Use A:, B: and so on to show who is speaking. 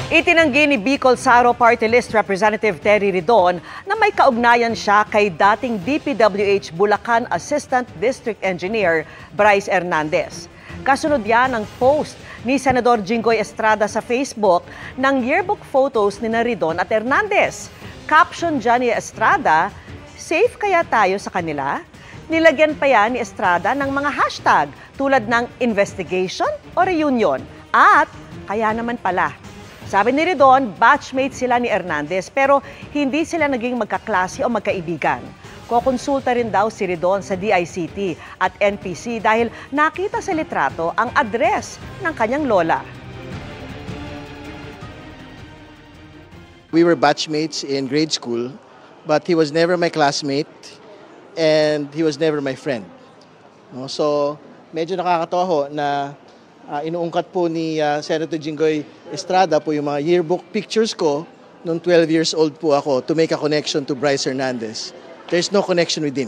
A: Itinanggi ni Bicol Saro Party List Representative Terry Ridon na may kaugnayan siya kay dating DPWH Bulacan Assistant District Engineer Bryce Hernandez. Kasunod yan ang post ni Senador Jinggoy Estrada sa Facebook ng yearbook photos ni Ridon at Hernandez. Caption dyan ni Estrada, "Safe kaya tayo sa kanila?" Nilagyan pa yan ni Estrada ng mga hashtag tulad ng investigation o reunion at kaya naman pala. Sabi ni Ridon, batchmate sila ni Hernandez pero hindi sila naging magkaklase o magkaibigan. Kokonsulta rin daw si Ridon sa DICT at NPC dahil nakita sa litrato ang address ng kanyang lola.
B: We were batchmates in grade school, but he was never my classmate and he was never my friend. So, medyo nakakatawa ho na inuungkat po ni Senator Jinggoy Estrada po yung mga yearbook pictures ko nung 12 years old po ako to make a connection to Bryce Hernandez. There's no connection with him.